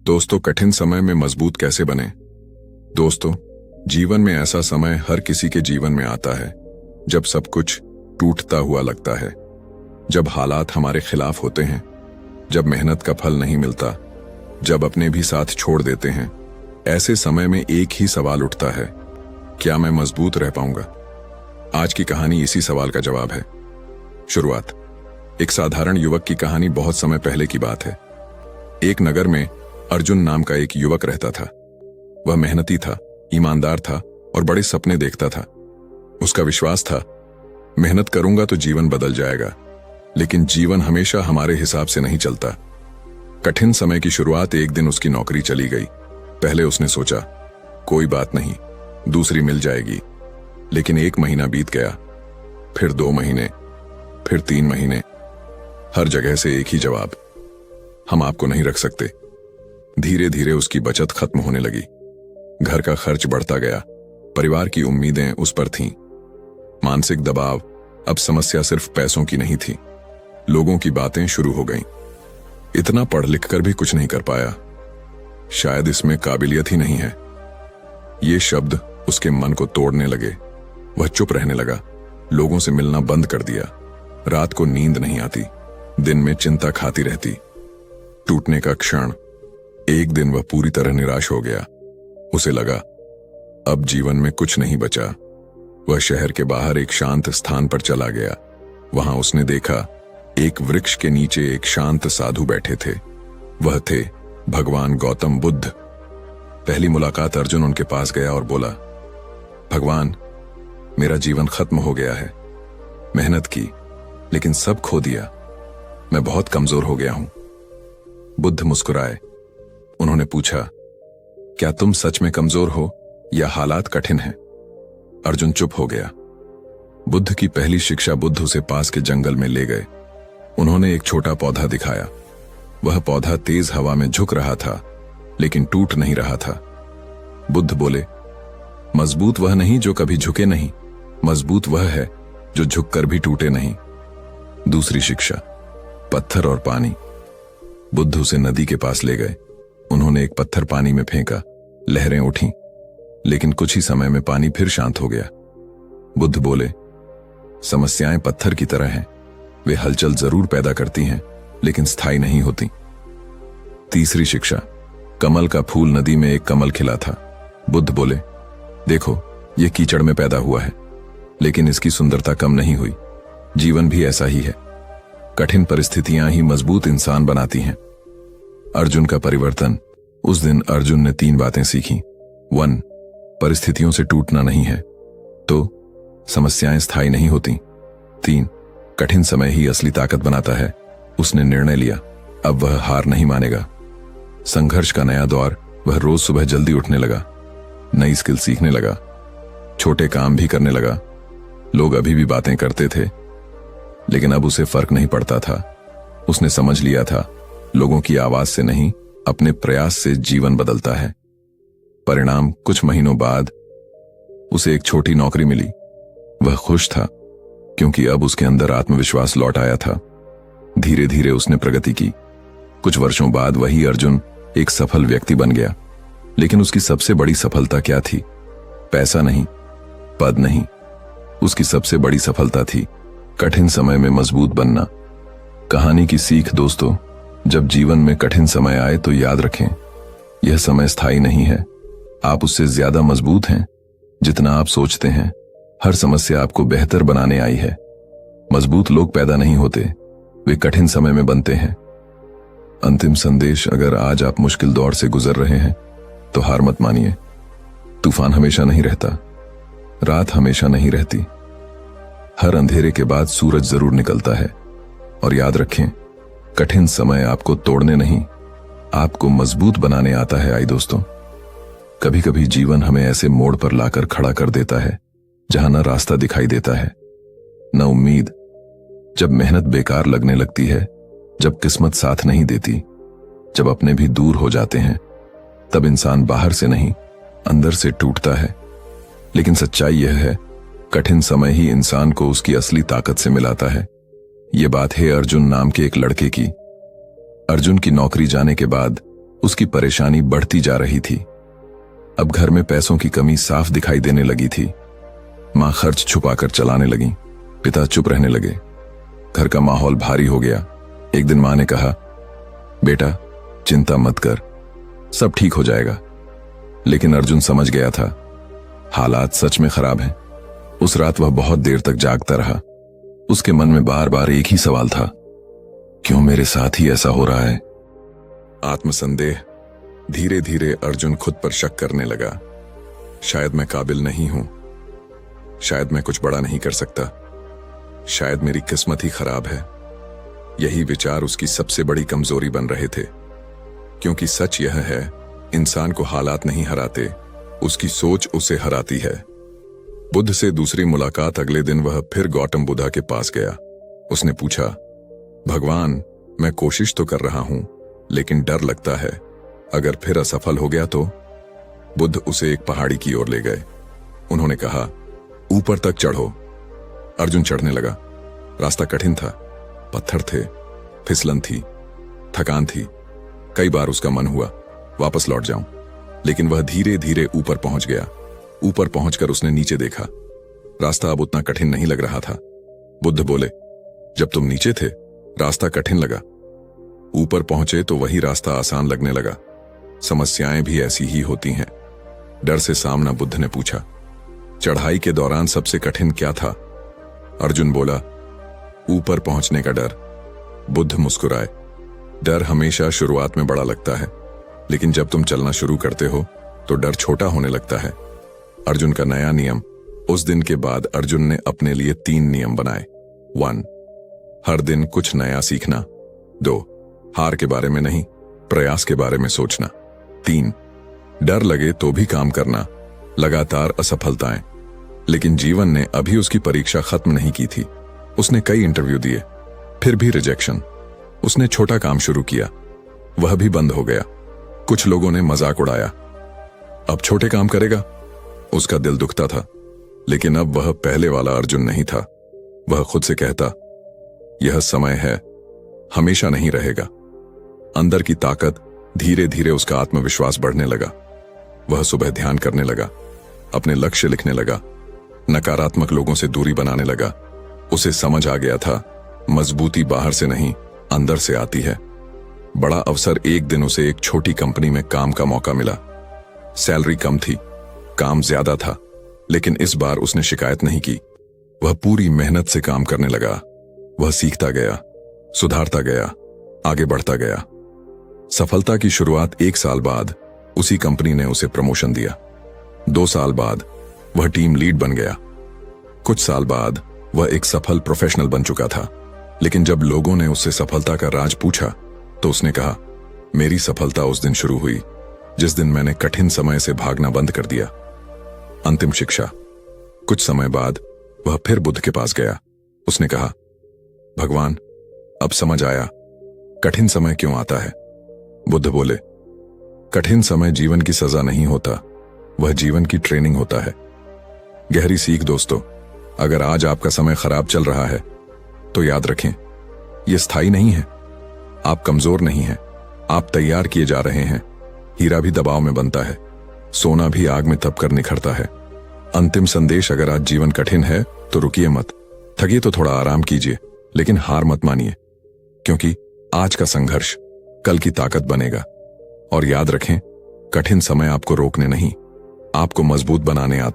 दोस्तों, कठिन समय में मजबूत कैसे बने। दोस्तों, जीवन में ऐसा समय हर किसी के जीवन में आता है जब सब कुछ टूटता हुआ लगता है, जब हालात हमारे खिलाफ होते हैं, जब मेहनत का फल नहीं मिलता, जब अपने भी साथ छोड़ देते हैं। ऐसे समय में एक ही सवाल उठता है, क्या मैं मजबूत रह पाऊंगा। आज की कहानी इसी सवाल का जवाब है। शुरुआत एक साधारण युवक की कहानी। बहुत समय पहले की बात है। एक नगर में अर्जुन नाम का एक युवक रहता था। वह मेहनती था, ईमानदार था और बड़े सपने देखता था। उसका विश्वास था, मेहनत करूंगा तो जीवन बदल जाएगा। लेकिन जीवन हमेशा हमारे हिसाब से नहीं चलता। कठिन समय की शुरुआत एक दिन उसकी नौकरी चली गई। पहले उसने सोचा, कोई बात नहीं, दूसरी मिल जाएगी। लेकिन 1 महीना बीत गया, फिर 2 महीने, फिर 3 महीने। हर जगह से एक ही जवाब, हम आपको नहीं रख सकते। धीरे धीरे उसकी बचत खत्म होने लगी। घर का खर्च बढ़ता गया। परिवार की उम्मीदें उस पर थीं। मानसिक दबाव। अब समस्या सिर्फ पैसों की नहीं थी, लोगों की बातें शुरू हो गईं। इतना पढ़ लिख कर भी कुछ नहीं कर पाया, शायद इसमें काबिलियत ही नहीं है। ये शब्द उसके मन को तोड़ने लगे। वह चुप रहने लगा, लोगों से मिलना बंद कर दिया। रात को नींद नहीं आती, दिन में चिंता खाती रहती। टूटने का क्षण। एक दिन वह पूरी तरह निराश हो गया। उसे लगा, अब जीवन में कुछ नहीं बचा। वह शहर के बाहर एक शांत स्थान पर चला गया। वहां उसने देखा, एक वृक्ष के नीचे एक शांत साधु बैठे थे। वह थे भगवान गौतम बुद्ध। पहली मुलाकात अर्जुन उनके पास गया और बोला, भगवान, मेरा जीवन खत्म हो गया है। मेहनत की, लेकिन सब खो दिया। मैं बहुत कमजोर हो गया हूं। बुद्ध मुस्कुराए। उन्होंने पूछा, क्या तुम सच में कमजोर हो या हालात कठिन हैं? अर्जुन चुप हो गया। बुद्ध की पहली शिक्षा बुद्ध उसे पास के जंगल में ले गए। उन्होंने एक छोटा पौधा दिखाया। वह पौधा तेज हवा में झुक रहा था, लेकिन टूट नहीं रहा था। बुद्ध बोले, मजबूत वह नहीं जो कभी झुके नहीं, मजबूत वह है जो झुककर भी टूटे नहीं। दूसरी शिक्षा, पत्थर और पानी। बुद्ध उसे नदी के पास ले गए। उन्होंने एक पत्थर पानी में फेंका। लहरें उठीं, लेकिन कुछ ही समय में पानी फिर शांत हो गया। बुद्ध बोले, समस्याएं पत्थर की तरह हैं। वे हलचल जरूर पैदा करती हैं, लेकिन स्थायी नहीं होती। तीसरी शिक्षा, कमल का फूल। नदी में एक कमल खिला था। बुद्ध बोले, देखो, यह कीचड़ में पैदा हुआ है, लेकिन इसकी सुंदरता कम नहीं हुई। जीवन भी ऐसा ही है। कठिन परिस्थितियां ही मजबूत इंसान बनाती हैं। अर्जुन का परिवर्तन। उस दिन अर्जुन ने 3 बातें सीखी। 1. परिस्थितियों से टूटना नहीं है। 2. समस्याएं स्थायी नहीं होती। 3. कठिन समय ही असली ताकत बनाता है। उसने निर्णय लिया, अब वह हार नहीं मानेगा। संघर्ष का नया दौर। वह रोज सुबह जल्दी उठने लगा, नई स्किल सीखने लगा, छोटे काम भी करने लगा। लोग अभी भी बातें करते थे, लेकिन अब उसे फर्क नहीं पड़ता था। उसने समझ लिया था, लोगों की आवाज से नहीं, अपने प्रयास से जीवन बदलता है। परिणाम, कुछ महीनों बाद उसे एक छोटी नौकरी मिली। वह खुश था, क्योंकि अब उसके अंदर आत्मविश्वास लौट आया था। धीरे धीरे उसने प्रगति की। कुछ वर्षों बाद वही अर्जुन एक सफल व्यक्ति बन गया। लेकिन उसकी सबसे बड़ी सफलता क्या थी? पैसा नहीं, पद नहीं। उसकी सबसे बड़ी सफलता थी कठिन समय में मजबूत बनना। कहानी की सीख। दोस्तों, जब जीवन में कठिन समय आए तो याद रखें, यह समय स्थायी नहीं है। आप उससे ज्यादा मजबूत हैं जितना आप सोचते हैं। हर समस्या आपको बेहतर बनाने आई है। मजबूत लोग पैदा नहीं होते, वे कठिन समय में बनते हैं। अंतिम संदेश, अगर आज आप मुश्किल दौर से गुजर रहे हैं तो हार मत मानिए। तूफान हमेशा नहीं रहता, रात हमेशा नहीं रहती। हर अंधेरे के बाद सूरज जरूर निकलता है। और याद रखें, कठिन समय आपको तोड़ने नहीं, आपको मजबूत बनाने आता है। आई दोस्तों, कभी कभी जीवन हमें ऐसे मोड़ पर लाकर खड़ा कर देता है जहां न रास्ता दिखाई देता है, न उम्मीद। जब मेहनत बेकार लगने लगती है, जब किस्मत साथ नहीं देती, जब अपने भी दूर हो जाते हैं, तब इंसान बाहर से नहीं, अंदर से टूटता है। लेकिन सच्चाई यह है, कठिन समय ही इंसान को उसकी असली ताकत से मिलाता है। ये बात है अर्जुन नाम के एक लड़के की। अर्जुन की नौकरी जाने के बाद उसकी परेशानी बढ़ती जा रही थी। अब घर में पैसों की कमी साफ दिखाई देने लगी थी। मां खर्च छुपाकर चलाने लगी, पिता चुप रहने लगे। घर का माहौल भारी हो गया। एक दिन मां ने कहा, बेटा चिंता मत कर, सब ठीक हो जाएगा। लेकिन अर्जुन समझ गया था, हालात सच में खराब हैं। उस रात वह बहुत देर तक जागता रहा। उसके मन में बार बार एक ही सवाल था, क्यों मेरे साथ ही ऐसा हो रहा है? आत्मसंदेह। धीरे धीरे अर्जुन खुद पर शक करने लगा। शायद मैं काबिल नहीं हूं, शायद मैं कुछ बड़ा नहीं कर सकता, शायद मेरी किस्मत ही खराब है। यही विचार उसकी सबसे बड़ी कमजोरी बन रहे थे। क्योंकि सच यह है, इंसान को हालात नहीं हराते, उसकी सोच उसे हराती है। बुद्ध से दूसरी मुलाकात अगले दिन वह फिर गौतम बुद्धा के पास गया। उसने पूछा, भगवान मैं कोशिश तो कर रहा हूं, लेकिन डर लगता है, अगर फिर असफल हो गया तो? बुद्ध उसे एक पहाड़ी की ओर ले गए। उन्होंने कहा, ऊपर तक चढ़ो। अर्जुन चढ़ने लगा। रास्ता कठिन था, पत्थर थे, फिसलन थी, थकान थी। कई बार उसका मन हुआ वापस लौट जाऊं, लेकिन वह धीरे धीरे ऊपर पहुंच गया। ऊपर पहुंचकर उसने नीचे देखा। रास्ता अब उतना कठिन नहीं लग रहा था। बुद्ध बोले, जब तुम नीचे थे रास्ता कठिन लगा, ऊपर पहुंचे तो वही रास्ता आसान लगने लगा। समस्याएं भी ऐसी ही होती हैं। डर से सामना बुद्ध ने पूछा, चढ़ाई के दौरान सबसे कठिन क्या था? अर्जुन बोला, ऊपर पहुंचने का डर। बुद्ध मुस्कुराए। डर हमेशा शुरुआत में बड़ा लगता है, लेकिन जब तुम चलना शुरू करते हो तो डर छोटा होने लगता है। अर्जुन का नया नियम। उस दिन के बाद अर्जुन ने अपने लिए 3 नियम बनाए। 1. हर दिन कुछ नया सीखना। 2. हार के बारे में नहीं, प्रयास के बारे में सोचना। 3. डर लगे तो भी काम करना, लगातार असफलताएं। लेकिन जीवन ने अभी उसकी परीक्षा खत्म नहीं की थी। उसने कई इंटरव्यू दिए, फिर भी रिजेक्शन। उसने छोटा काम शुरू किया, वह भी बंद हो गया। कुछ लोगों ने मजाक उड़ाया, अब छोटे काम करेगा। उसका दिल दुखता था, लेकिन अब वह पहले वाला अर्जुन नहीं था। वह खुद से कहता, यह समय है, हमेशा नहीं रहेगा। अंदर की ताकत धीरे धीरे उसका आत्मविश्वास बढ़ने लगा। वह सुबह ध्यान करने लगा, अपने लक्ष्य लिखने लगा, नकारात्मक लोगों से दूरी बनाने लगा। उसे समझ आ गया था, मजबूती बाहर से नहीं अंदर से आती है। बड़ा अवसर। एक दिन उसे एक छोटी कंपनी में काम का मौका मिला। सैलरी कम थी, काम ज्यादा था, लेकिन इस बार उसने शिकायत नहीं की। वह पूरी मेहनत से काम करने लगा। वह सीखता गया, सुधारता गया, आगे बढ़ता गया। सफलता की शुरुआत 1 साल बाद उसी कंपनी ने उसे प्रमोशन दिया। 2 साल बाद वह टीम लीड बन गया। कुछ साल बाद वह एक सफल प्रोफेशनल बन चुका था। लेकिन जब लोगों ने उससे सफलता का राज पूछा तो उसने कहा, मेरी सफलता उस दिन शुरू हुई जिस दिन मैंने कठिन समय से भागना बंद कर दिया। अंतिम शिक्षा। कुछ समय बाद वह फिर बुद्ध के पास गया। उसने कहा, भगवान अब समझ आया कठिन समय क्यों आता है। बुद्ध बोले, कठिन समय जीवन की सजा नहीं होता, वह जीवन की ट्रेनिंग होता है। गहरी सीख दोस्तों, अगर आज आपका समय खराब चल रहा है तो याद रखें, यह स्थायी नहीं है। आप कमजोर नहीं हैं, आप तैयार किए जा रहे हैं। हीरा भी दबाव में बनता है, सोना भी आग में तपकर निखरता है। अंतिम संदेश, अगर आज जीवन कठिन है तो रुकिए मत, थकिए तो थोड़ा आराम कीजिए, लेकिन हार मत मानिए, क्योंकि आज का संघर्ष कल की ताकत बनेगा। और याद रखें, कठिन समय आपको रोकने नहीं, आपको मजबूत बनाने आता है।